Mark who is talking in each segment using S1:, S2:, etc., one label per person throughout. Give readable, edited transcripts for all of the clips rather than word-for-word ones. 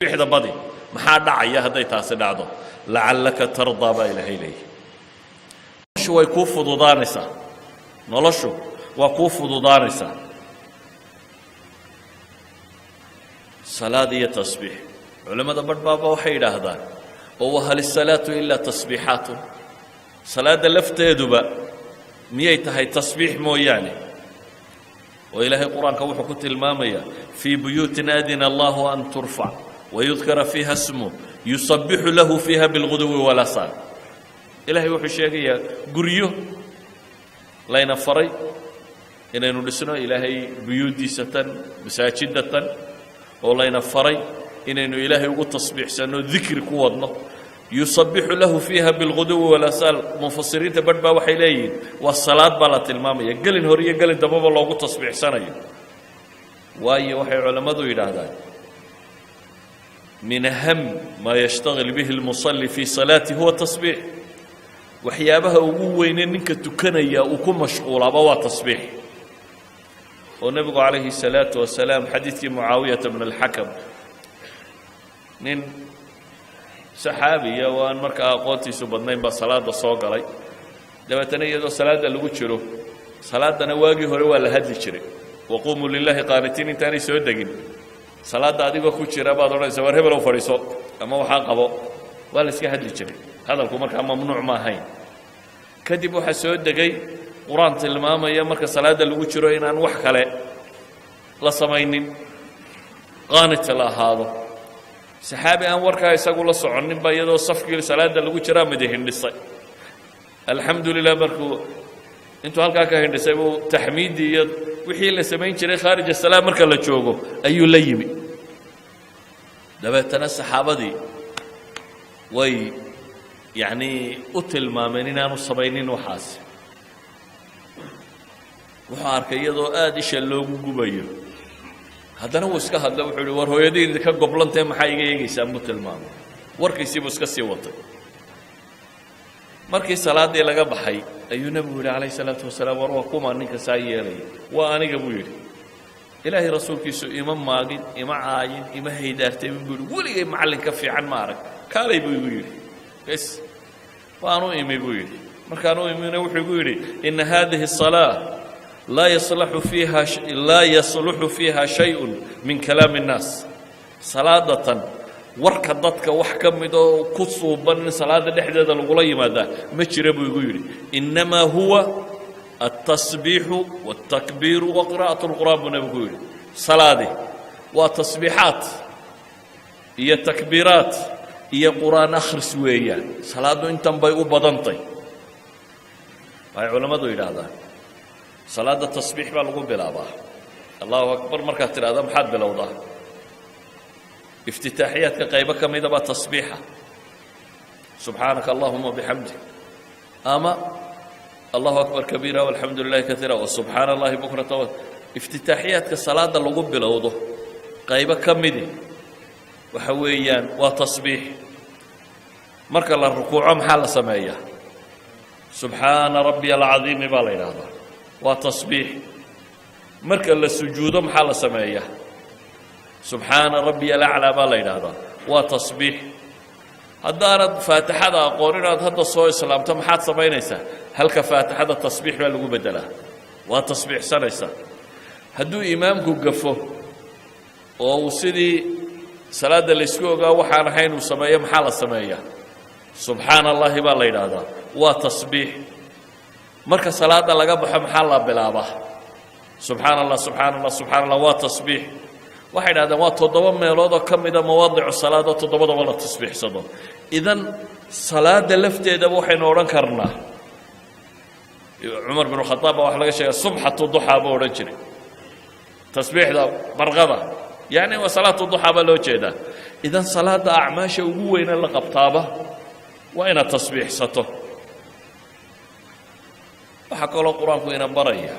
S1: bixda badi maxaa dhacaya hadday taasi dhacdo lacallaka tardaa baa ilaahay leeyahay noloshu way kuu fududaanaysaa noloshu waa kuu fududaanaysaa salaad iyo tasbiix culimmada badh baaba waxay yidhaahdaan oo wahal isalaatu ilaa tasbiixaatun salaadda lafteeduba miyay tahay tasbiix mooyaane oo ilaahay qur-aanka wuxuu ku tilmaamayaa fii buyuutin adina allahu an turfac wayudkara fiiha smuh yusabbixu lahu fiiha bilguduwi walasaal ilaahay wuxuu sheegayaa guryo layna faray inaynu dhisno ilaahay buyuudiisa tan masaajida tan oo layna faray inaynu ilaahay ugu tasbiixsanno dikri ku wadno yusabbixu lahu fiiha bilguduwi walasaal mufasiriinta badh baa waxay leeyihiin waa salaad baa la tilmaamaya gelin hor iyo gelin dambaba loogu tasbiixsanayo waayo waxay culammadu yidhaahdaan min aham maa yashtagil bihi lmusalli fii salaati huwa tasbiix waxyaabaha ugu weyne ninka tukanaya uu ku mashquulaaba waa tasbiix oo nebigu calayhi الsalaatu wasalaam xadiidkii mucaawiyata bn اlxakam nin saxaabiya oo aan markaa aqoontiisu badnayn baa salaada soo galay dabeetana iyadoo salaadda lagu jiro salaaddana waagii hore waa la hadli jiray waquumuu lilaahi qaanitiin intaanay soo degin salaadda adigoo ku jira baad odhanaysa war hebelow fadhiiso ama waxaa qabo waa la iska hadli jiray hadalku markaa mamnuuc ma ahayn kadib waxaa soo degay qur-aan tilmaamaya marka salaadda lagu jiro inaan wax kale la samaynin qaanita la ahaado saxaabi aan warkaa isagu la soconninba iyadoo safkii salaadda lagu jiraa midi hindhisay alxamdu lilah markuu intuu halkaa ka hindhisay buu taxmiiddii iyo wixii la samayn jiray khaarij asalaam marka la joogo ayuu la yimi dabeetana saxaabadii way yacnii u tilmaameen inaanu samaynin waxaas wuxuu arkay iyadoo aada isha loogu gubayo haddana wuu iska hadla wuxuu ihi war hooyadiin idinka goblantee maxaa iga eegaysaan buu tilmaamay warkiisii buu iska sii watay markii salaaddii laga baxay ayuu nebigu yidhi calayh isalaatu wasalaam war waa kuma ninka saa yeelaya waa aniga buu yidhi ilaahay rasuulkiisu ima maagin ima caayin ima haydaartay buu yidhi weligay macallin ka fiican ma arag kaalay buu igu yidhi bes waanu imi buu yidhi markaanu imina wuxuu igu yidhi ina hadihi الصalaaة laa yasluxu fiiha shayء min kalaami الnaas salaadatan warka dadka wax ka mid oo ku suuban in salaada dhexdeeda lagula yimaadaa ma jira buu igu yidhi inamaa huwa التصبيح والتكبير وقراءة القرآن buu nebigu yidhi salaadi waa tasbiixaad iyo takbiiraad iyo qur'aan akhris weeyaan salaaddu intan bay u badantay waxay culammadu yidhaahdaan salaadda tasbiix baa lagu bilaabaa allahu akbar markaad tidhahda maxaad bilowdaa iftitaaxiyaadka qaybo ka mida baa tasbiixa subxaanaka allahuma bixamdik ama allahu akbar kabiira walxamdu lilahi kaiira wasubxaana allahi bukrata iftitaaxiyaadka salaadda lagu bilowdo qaybo ka midi waxa weeyaan waa tasbiix marka la rukuuco maxaa la sameeyaa subxaana rabbiya alcadiimi baa la yidhaahdaa waa tasbiix marka la sujuudo maxaa la sameeyaa subxaana rabbiya alaclaa baa la yidhaahdaa waa tasbiix haddaanad faatixada aqoon inaad hadda soo islaamto maxaad samaynaysaa halka faatixada tasbiix baa lagu beddelaa waa tasbiixsanaysaa hadduu imaamku gafo oo uu sidii salaadda laysku ogaa waxaan ahayn uu sameeyo maxaa la sameeyaa subxaana allahi baa la yidhaahdaa waa tasbiix marka salaadda laga baxo maxaa la bilaabaa subxaana allah subxaana allah subxana allah waa tasbiix waxay idhahdeen waa 7 meeloodoo ka mida mawaadicu salaadoo 7daba la tasbiixsado idan salaadda lafteedaba waxaynu odhan karnaa cumar bin khadaab baa waxa laga sheegay subxatu duxaa buu odhan jiray tasbiixda barqada yacni waa salaatu duxaa baa loo jeedaa idan salaadda acmaasha ugu weyne la qabtaaba waa inaad tasbiixsato waxaa kaloo qur-aanku ina baraya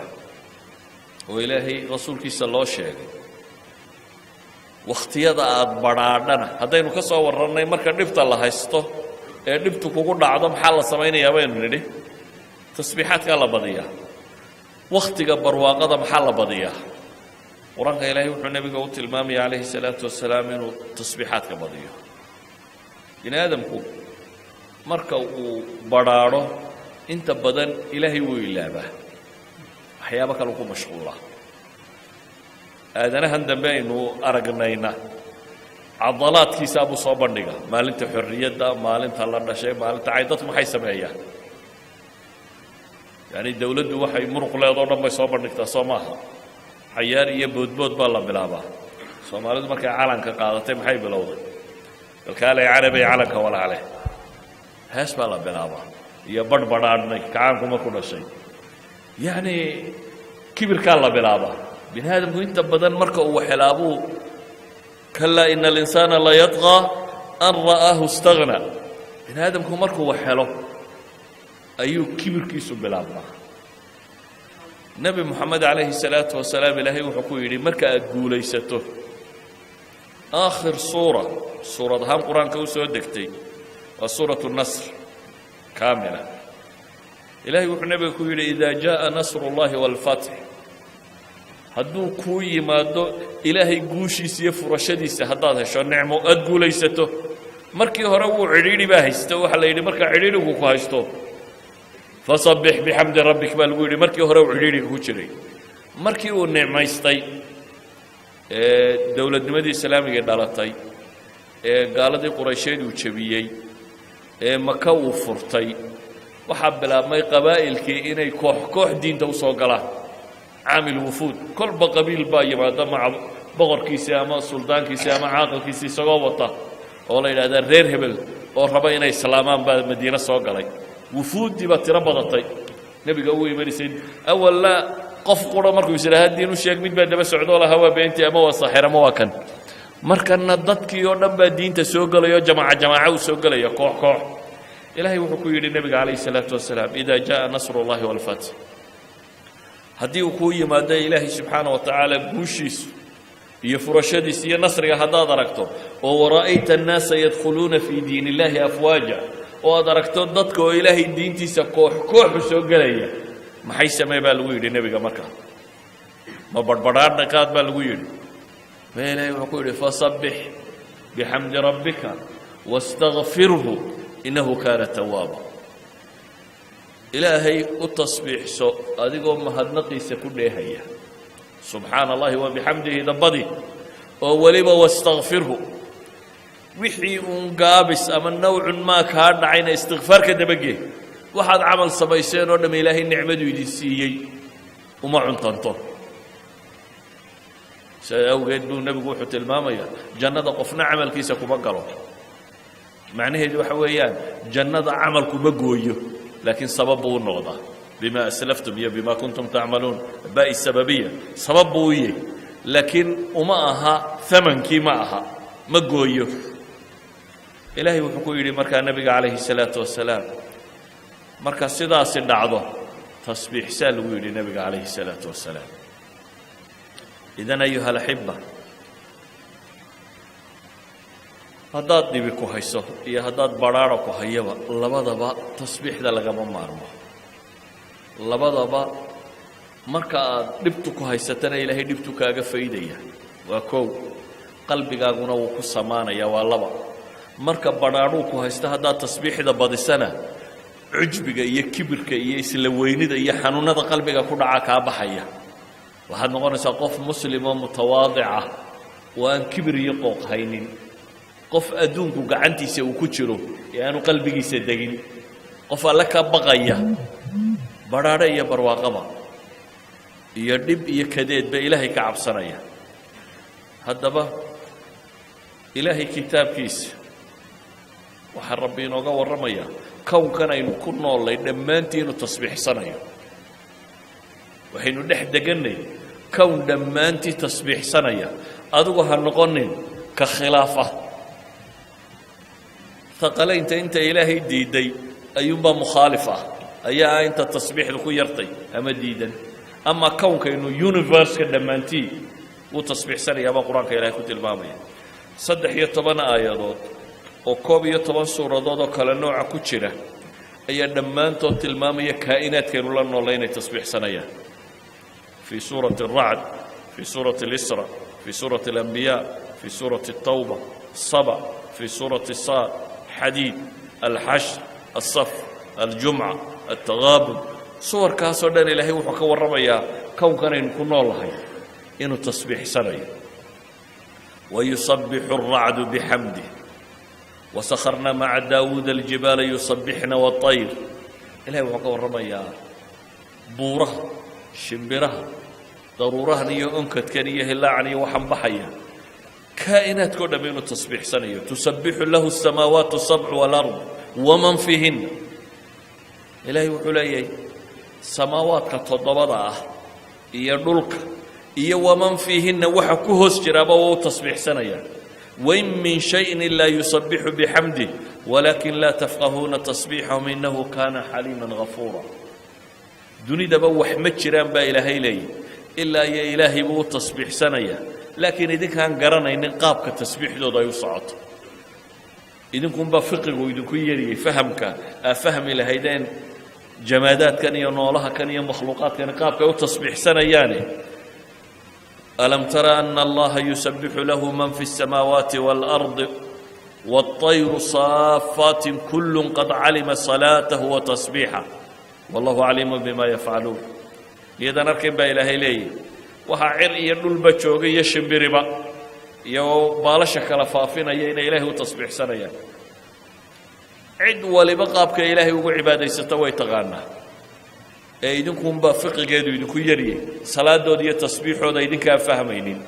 S1: oo ilaahay rasuulkiisa loo sheegay wakhtiyada aada badhaadhana haddaynu ka soo warrannay marka dhibta la haysto ee dhibtu kugu dhacdo maxaa la samaynayaa baynu nidhi tasbiixaadkaa la badiyaa wakhtiga barwaaqada maxaa la badiyaa قرآن إلهي وحنا النبي قلت المامي عليه الصلاة والسلام إنه تصبيحات كبضية إن آدمكم مركو وبراره أنت بدن إلهي وإلابه أحيابك لكم مشغولة هذا هندم بينه أرجنينا عضلات حساب صوبنيغا مالنت حرية دا مالنت الله دشي مالنت عيدت ما حي سمعيا يعني الدولة دو waxay muruq leedahay dhan soo bandhigtaa Soomaha xayaar iyo boodbood baa la bilaabaa Soomaalidu markay calanka qaadatay maxay bilowday dalkaale Carabi calanka walaale hees baa la bilaabaa iyo badhbadhaadnay kacanku ma ku dhashay yani kibirka la bilaabaa binaadamku inta badan marka uu xilaabu kalla innal insana la yatgha an ra'ahu istaghna binaadamku marka uu xilo ayuu kibirkiisu bilaabaa nabi muhammad alayhi salatu wasalaam ilaahay wuxuu ku yiri marka aad guulaysato aakhir suuradahan quraanka uu soo degtay waa suuratu nasr kaamila ilaahay wuxuu nabiga ku yiri idha jaa nasrullahi wal fath hadduu ku yimaado ilaahay guushiisa iyo furashadiisa haddaad hesho nicmo aad guulaysato markii hore uu cidhiidhi baa haysto waxa la yidhi marka cidhiidhigu ku haysto fasabbih bihamdi rabbik baa lagu yidhi markii hore uu cidhiidhiga ku jiray markii uu nicmaystay dowladnimadii islaamiga dhalatay gaaladii quraysheed uu jabiyey maka uu furtay waxaa bilaabmay qabaa'ilkii inay koox diinta u soo galaan عامل وفود كل بقبيل باي مع بقر كيسي أما سلطان كيسي أما عاقل كيسي سقوطة والله إلى هذا رير هبل أو ربنا السلامان بمدينة سوقلي وفود دي بتربضتي نبي قوي مريسين أول لا قف قرى مركو يصير هالدين وشيك مين بعد بس عدوله هوا بنتي أما وصحيرة ما وكان مركن ندتك يوم بدين تسوقلي يا جماعة وسوقلي يا كوح إلهي وحكي النبي عليه الصلاة والسلام إذا جاء نصر الله والفتح haddii uu ku yimaado ilaahay subxaanahu wa tacaala guushiisu iyo furashadiisa iyo nasriga haddaad aragto oo wara'ayta annaasa yadkhuluuna fii diin illaahi afwaaja oo aad aragto dadka oo ilaahay diintiisa kooxu soo gelaya maxay samee baa lagu yidhi nebiga markaa ma badhbadhaadha qaad baa lagu yidhi ma ilaahay wuxuu ku yidhi fasabbix bixamdi rabbika wastakfirhu innahu kaana tawaaba إلهي التصبيح سو أديكو مهدنقي سكوديهيا سبحان الله وبحمده دبدي ولما واستغفره وحي قابس أما نوع ما كان عين استغفار كدبقي واحد عمل صبيسين ودم إلهي النعمة يدسيي وما عنطنطه سأوجد النبي قوحة المامية جنة قفنا عمل كيسكو بقروا معناه دي وحويان جنة عملكو بقويه لكن سببه النقضة بما أسلفتم بما كنتم تعملون باقي السببية سببه إيه لكن ومعها ثمن كي معها مقويه إلهي وحكوه لي مركا النبي عليه الصلاة والسلام مركا صدا عضو تصبيح سالوه للنبي عليه الصلاة والسلام إذن أيها الأحبة haddaad dhibi ku hayso iyo haddaad baraaro ku hayaba labadaba tasbiixda lagama maarmo labadaba marka aad dhibtu ku haysatana ilaahay dhibtu kaaga faydaya waa koow qalbigaaguna wuu ku samaanaya waa laba marka baraaro ku haysta haddaad tasbiixda badisana cujbiga iyo kibirka iyo isla weynida iyo xanuunada qalbiga ku dhaca ka baxaya waxaad noqonaysaa qof muslim oo mutawaadica oo aan kibir iyo qooq haynin qof adduunku gacantiisa uu ku jiro yaanu qalbigiisa degin qof alla ka baqaya baraare iyo barwaaqaba iyo dhib iyo kadeed ba ilaahay ka cabsanaya haddaba ilaahay kitaabkiisa waxa rabbi inooga warramaya kownkan aynu ku noolay dhammaantiinu tasbiixsanayo waxaynu dhex deganay kown dhammaantii tasbiixsanaya adigu ha noqonin ka khilaafa ثقلين أنت إلهي ديدي أيوبا مخالفة أيها أنت التصبيح لكو يرطي أما ديدا أما كونك إنه يونيفرس كدمانتي وتصبيح سنة يا قرآن كإلهي كنت المامي صدح يطبان آيات وكوب يطبان سورة ضوضة كلا نوع كتشرة أي دمانتو تلمامي كائنات كانوا لنا لين تصبيح سنة في سورة الرعد في سورة الإسراء، في سورة الأنبياء، في سورة التوبة، الصبا، في سورة الصاد، حديد، الحشر، الصف، الجمعة، التغابن. صور كاسو دان إلهي وحكا ورميا كون كان يكون الله إنه تصبيح سنة. ويصبح الرعد بحمده وسخرنا مع داود الجبال يصبحن والطير. إلهي وحكا ورميا بورها شمبرها ضرورها نيو أنكت كنيه اللعني وحنبحيا كائنات كنا منه تصبيح سنة. تسبح له السماوات السبع والأرض ومن فيهن. إلهي وحلي سماوات كتضبضة يدلك ومن فيهن وحكوهس جرابه وتصبيح سنة. وإن من شيء إلا يسبح بحمده ولكن لا تفقهون تصبيحهم إنه كان حليما غفورا. دوني دبا وحمد جران با إلهي لي إلا يا إلهي بو تصبيح سنة. لكن إذا كان قرنا إن قابك التسبيح دو يصعد إذا كن بفقه وإذا كن يري فهمك أفهم إلى هيدين جمادات كان ينولها كان مخلوقات كان قابك وتصبيح سنة يعني. ألم ترى أن الله يسبح له من في السماوات والأرض والطير صافات كل قد علم صلاته وتصبيحه والله عليم بما يفعلون. إذا نركب إلهي لي waxaa cir iyo dhulba joogay iyo shimbiriba iyo baalasha kala faafinaya inay ilaahay u tasbiixsanayaan. cid waliba qaabka ilaahay ugu cibaadaysata way taqaanaa ee idinkunba fiqigeedu idinku yariyay salaadood iyo tasbiixooda idinkaa fahmaynin.